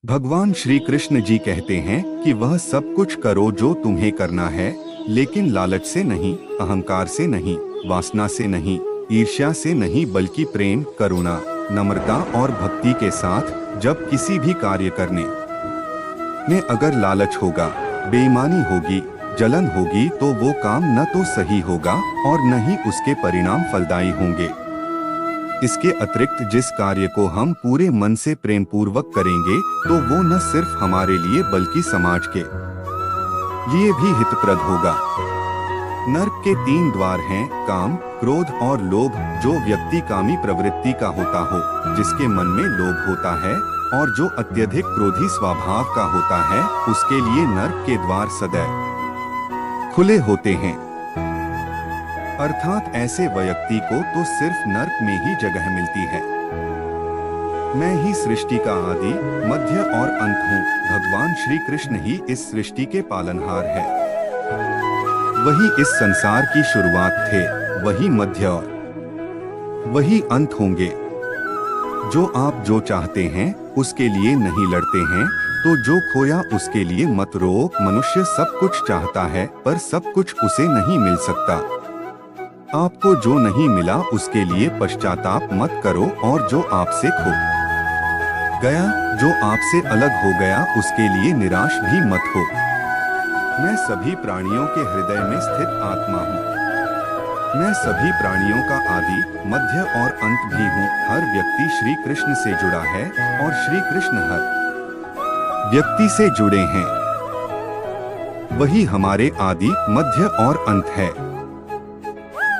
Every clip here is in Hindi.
भगवान श्री कृष्ण जी कहते हैं कि वह सब कुछ करो जो तुम्हें करना है, लेकिन लालच से नहीं, अहंकार से नहीं, वासना से नहीं, ईर्ष्या से नहीं, बल्कि प्रेम, करुणा, नम्रता और भक्ति के साथ। जब किसी भी कार्य करने में अगर लालच होगा, बेईमानी होगी, जलन होगी, तो वो काम न तो सही होगा और न ही उसके परिणाम फलदायी होंगे। इसके अतिरिक्त जिस कार्य को हम पूरे मन से प्रेम पूर्वक करेंगे, तो वो न सिर्फ हमारे लिए बल्कि समाज के लिए भी हितप्रद होगा। नरक के 3 द्वार हैं: काम, क्रोध और लोभ। जो व्यक्ति कामी प्रवृत्ति का होता हो, जिसके मन में लोभ होता है और जो अत्यधिक क्रोधी स्वभाव का होता है, उसके लिए नरक के द्वार सदैव खुले होते हैं। अर्थात ऐसे व्यक्ति को तो सिर्फ नरक में ही जगह मिलती है। मैं ही सृष्टि का आदि, मध्य और अंत हूँ। भगवान श्री कृष्ण ही इस सृष्टि के पालनहार है। वही इस संसार की शुरुआत थे, वही मध्य और वही अंत होंगे। जो आप जो चाहते हैं उसके लिए नहीं लड़ते हैं, तो जो खोया उसके लिए मत रो। मनुष्य सब कुछ चाहता है, पर सब कुछ उसे नहीं मिल सकता। आपको जो नहीं मिला उसके लिए पश्चाताप मत करो, और जो आपसे खो गया, जो आपसे अलग हो गया, उसके लिए निराश भी मत हो। मैं सभी प्राणियों के हृदय में स्थित आत्मा हूँ। मैं सभी प्राणियों का आदि, मध्य और अंत भी हूँ। हर व्यक्ति श्री कृष्ण से जुड़ा है और श्री कृष्ण हर व्यक्ति से जुड़े हैं। वही हमारे आदि, मध्य और अंत है।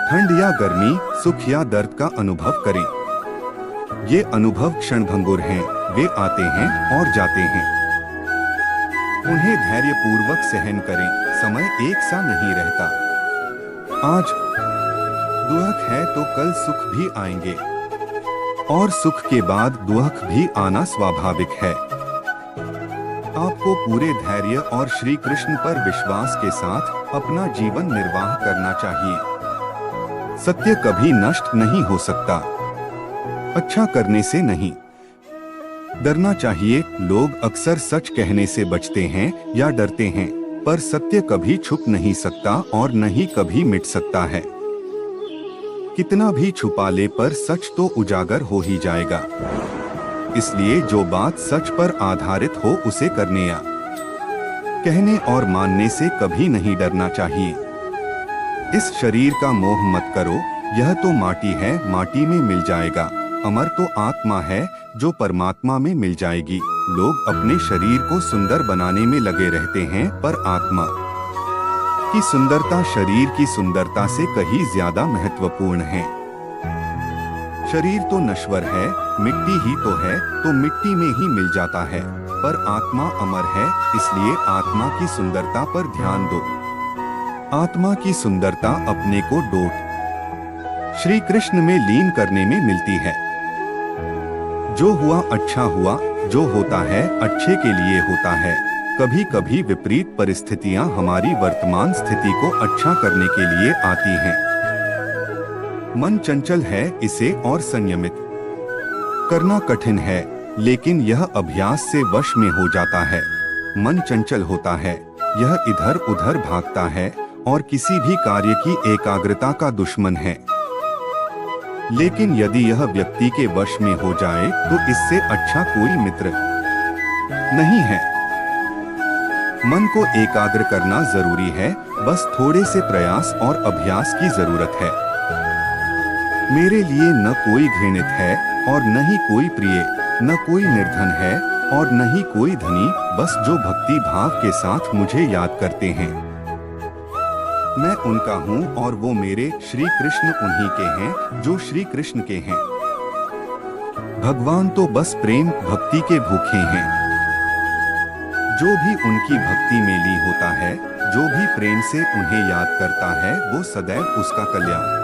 ठंड या गर्मी, सुख या दर्द का अनुभव करें। ये अनुभव क्षणभंगुर हैं, वे आते हैं और जाते हैं। उन्हें धैर्य पूर्वक सहन करें। समय एक सा नहीं रहता। आज दुख है तो कल सुख भी आएंगे, और सुख के बाद दुख भी आना स्वाभाविक है। आपको पूरे धैर्य और श्री कृष्ण पर विश्वास के साथ अपना जीवन निर्वाह करना चाहिए। सत्य कभी नष्ट नहीं हो सकता। अच्छा करने से नहीं डरना चाहिए। लोग अक्सर सच कहने से बचते हैं या डरते हैं, पर सत्य कभी छुप नहीं सकता और न ही कभी मिट सकता है। कितना भी छुपा ले, पर सच तो उजागर हो ही जाएगा। इसलिए जो बात सच पर आधारित हो उसे करने या कहने और मानने से कभी नहीं डरना चाहिए। इस शरीर का मोह मत करो, यह तो माटी है, माटी में मिल जाएगा। अमर तो आत्मा है, जो परमात्मा में मिल जाएगी। लोग अपने शरीर को सुंदर बनाने में लगे रहते हैं, पर आत्मा की सुंदरता शरीर की सुंदरता से कहीं ज्यादा महत्वपूर्ण है। शरीर तो नश्वर है, मिट्टी ही तो है, तो मिट्टी में ही मिल जाता है, पर आत्मा अमर है। इसलिए आत्मा की सुंदरता पर ध्यान दो। आत्मा की सुंदरता अपने को डोट श्री कृष्ण में लीन करने में मिलती है। जो हुआ अच्छा हुआ, जो होता है अच्छे के लिए होता है। कभी कभी विपरीत परिस्थितियां हमारी वर्तमान स्थिति को अच्छा करने के लिए आती हैं। मन चंचल है, इसे और संयमित करना कठिन है, लेकिन यह अभ्यास से वश में हो जाता है। मन चंचल होता है, यह इधर उधर भागता है और किसी भी कार्य की एकाग्रता का दुश्मन है। लेकिन यदि यह व्यक्ति के वश में हो जाए, तो इससे अच्छा कोई मित्र नहीं है। मन को एकाग्र करना जरूरी है, बस थोड़े से प्रयास और अभ्यास की जरूरत है। मेरे लिए न कोई घृणित है और न ही कोई प्रिय, न कोई निर्धन है और न ही कोई धनी, बस जो भक्ति भाव के साथ मुझे याद करते हैं। मैं उनका हूँ और वो मेरे। श्री कृष्ण उन्हीं के हैं जो श्री कृष्ण के हैं। भगवान तो बस प्रेम भक्ति के भूखे हैं। जो भी उनकी भक्ति में ली होता है, जो भी प्रेम से उन्हें याद करता है, वो सदैव उसका कल्याण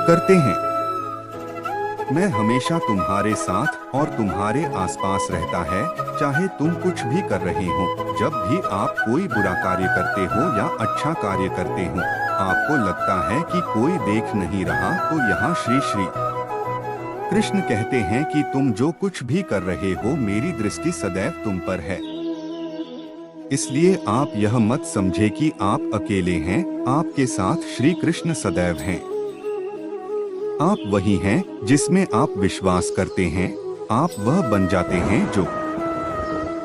करते हैं। मैं हमेशा तुम्हारे साथ और तुम्हारे आसपास रहता है, चाहे तुम कुछ भी कर रहे हो। जब भी आप कोई बुरा कार्य करते हो या अच्छा कार्य करते हो, आपको लगता है कि कोई देख नहीं रहा, तो यहाँ श्री श्री कृष्ण कहते हैं कि तुम जो कुछ भी कर रहे हो, मेरी दृष्टि सदैव तुम पर है। इसलिए आप यह मत समझे कि आप अकेले हैं, आपके साथ श्री कृष्ण सदैव हैं। आप वही हैं जिसमें आप विश्वास करते हैं, आप वह बन जाते हैं जो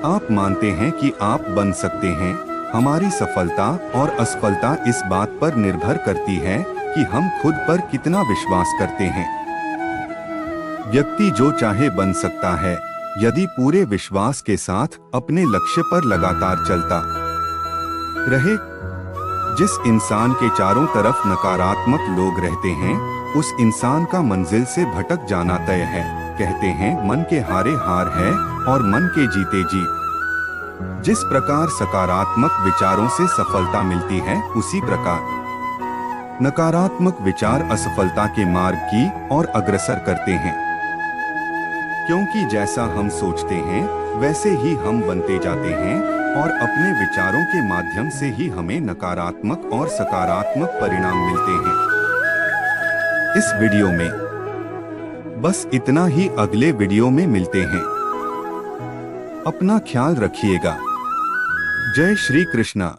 आप मानते हैं कि आप बन सकते हैं। हमारी सफलता और असफलता इस बात पर निर्भर करती है कि हम खुद पर कितना विश्वास करते हैं। व्यक्ति जो चाहे बन सकता है यदि पूरे विश्वास के साथ अपने लक्ष्य पर लगातार चलता रहे। जिस इंसान के चारों तरफ नकारात्मक लोग रहते हैं, उस इंसान का मंजिल से भटक जाना तय है। कहते हैं मन के हारे हार है और मन के जीते जीत। जिस प्रकार सकारात्मक विचारों से सफलता मिलती है, उसी प्रकार नकारात्मक विचार असफलता के मार्ग की ओर अग्रसर करते हैं। क्योंकि जैसा हम सोचते हैं वैसे ही हम बनते जाते हैं और अपने विचारों के माध्यम से ही हमें नकारात्मक और सकारात्मक परिणाम मिलते हैं। इस वीडियो में बस इतना ही, अगले वीडियो में मिलते हैं। अपना ख्याल रखिएगा। जय श्री कृष्णा।